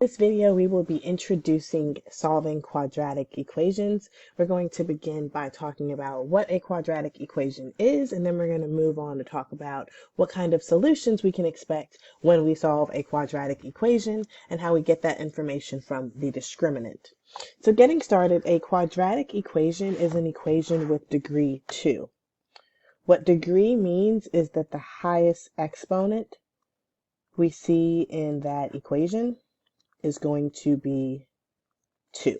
In this video, we will be introducing solving quadratic equations. We're going to begin by talking about what a quadratic equation is, and then we're going to move on to talk about what kind of solutions we can expect when we solve a quadratic equation and how we get that information from the discriminant. So getting started, a quadratic equation is an equation with degree 2. What degree means is that the highest exponent we see in that equation is going to be 2.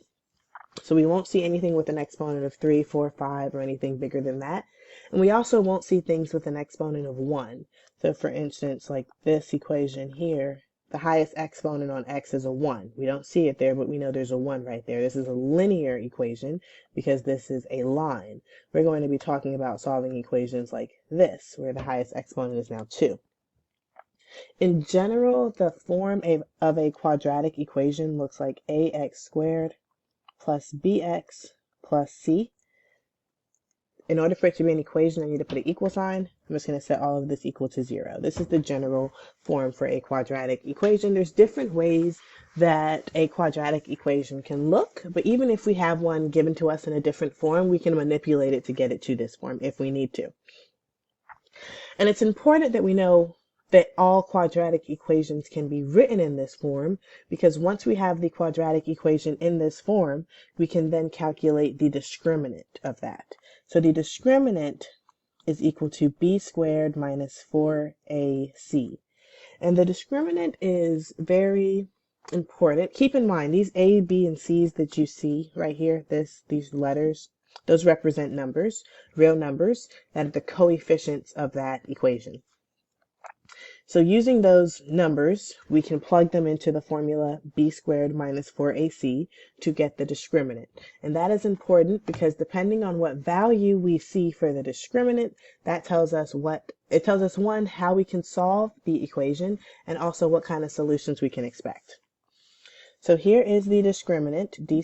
So we won't see anything with an exponent of 3, 4, 5, or anything bigger than that. And we also won't see things with an exponent of 1. So for instance, like this equation here, the highest exponent on x is a 1. We don't see it there, but we know there's a 1 right there. This is a linear equation because this is a line. We're going to be talking about solving equations like this, where the highest exponent is now 2. In general, the form of a quadratic equation looks like ax squared plus bx plus c. In order for it to be an equation, I need to put an equal sign. I'm just going to set all of this equal to 0. This is the general form for a quadratic equation. There's different ways that a quadratic equation can look, but even if we have one given to us in a different form, we can manipulate it to get it to this form if we need to. And it's important that we know that all quadratic equations can be written in this form, because once we have the quadratic equation in this form, we can then calculate the discriminant of that. So the discriminant is equal to b squared minus 4ac. And the discriminant is very important. Keep in mind, these a, b, and c's that you see right here, these letters, those represent numbers, real numbers, that are the coefficients of that equation. So using those numbers, we can plug them into the formula b squared minus 4ac to get the discriminant. And that is important because depending on what value we see for the discriminant, that tells us one, how we can solve the equation, and also what kind of solutions we can expect. So here is the discriminant, d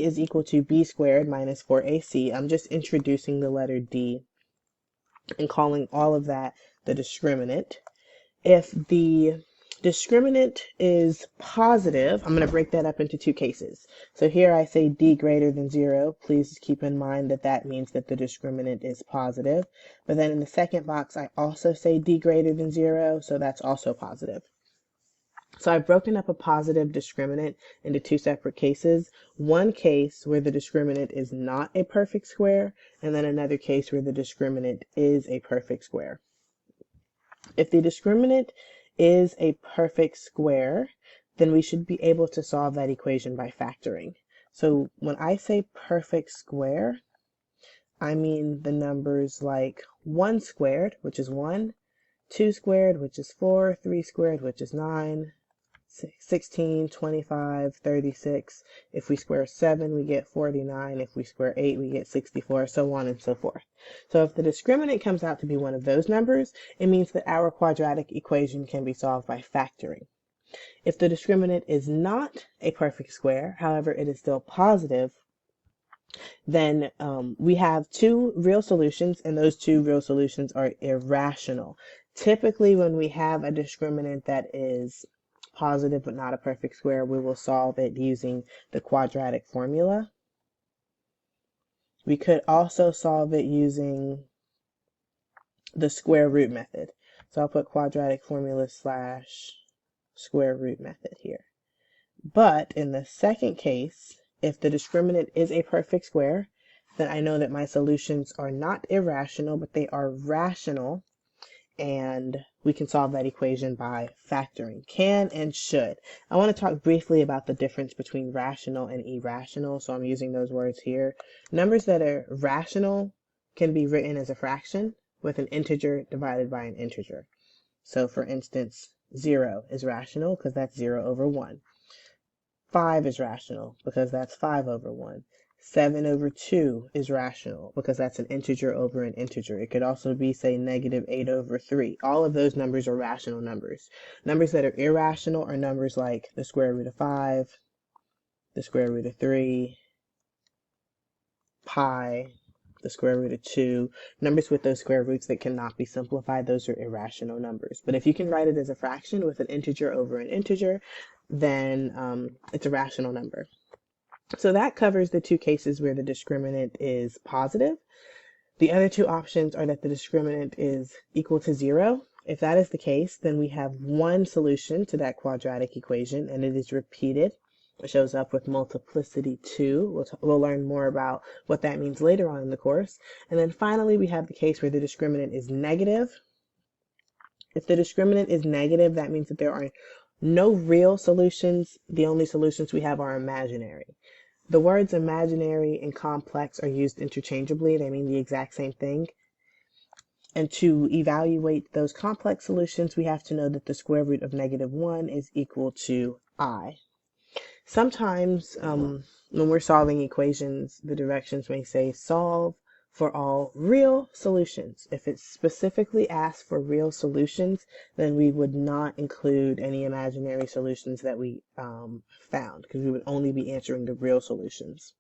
is equal to b squared minus 4ac. I'm just introducing the letter d and calling all of that the discriminant. If the discriminant is positive, I'm going to break that up into two cases. So here I say d greater than 0. Please keep in mind that that means that the discriminant is positive. But then in the second box, I also say d greater than 0, so that's also positive. So I've broken up a positive discriminant into two separate cases. One case where the discriminant is not a perfect square, and then another case where the discriminant is a perfect square. If the discriminant is a perfect square, then we should be able to solve that equation by factoring. So when I say perfect square, I mean the numbers like 1 squared, which is 1, 2 squared, which is 4, 3 squared, which is 9, 16, 25, 36. If we square 7, we get 49. If we square 8, we get 64, so on and so forth. So if the discriminant comes out to be one of those numbers, it means that our quadratic equation can be solved by factoring. If the discriminant is not a perfect square, however, it is still positive, then we have two real solutions, and those two real solutions are irrational. Typically, when we have a discriminant that is positive but not a perfect square, we will solve it using the quadratic formula. We could also solve it using the square root method. So I'll put quadratic formula / square root method here. But in the second case, if the discriminant is a perfect square, then I know that my solutions are not irrational, but they are rational, and we can solve that equation by factoring. Can and should. I want to talk briefly about the difference between rational and irrational, so I'm using those words here. Numbers that are rational can be written as a fraction with an integer divided by an integer. So for instance, 0 is rational because that's 0 over 1. 5 is rational because that's 5 over 1. 7 over 2 is rational because that's an integer over an integer. It could also be, say, negative 8 over 3. All of those numbers are rational numbers. Numbers that are irrational are numbers like the square root of 5, the square root of 3, pi, the square root of 2. Numbers with those square roots that cannot be simplified, those are irrational numbers. But if you can write it as a fraction with an integer over an integer, then it's a rational number. So that covers the two cases where the discriminant is positive. The other two options are that the discriminant is equal to 0. If that is the case, then we have one solution to that quadratic equation, and it is repeated. It shows up with multiplicity 2. We'll learn more about what that means later on in the course. And then finally, we have the case where the discriminant is negative. If the discriminant is negative, that means that there are no real solutions. The only solutions we have are imaginary. The words imaginary and complex are used interchangeably. They mean the exact same thing. And to evaluate those complex solutions, we have to know that the square root of -1 is equal to I. Sometimes when we're solving equations, the directions may say solve for all real solutions. If it specifically asks for real solutions, then we would not include any imaginary solutions that we found, because we would only be answering the real solutions.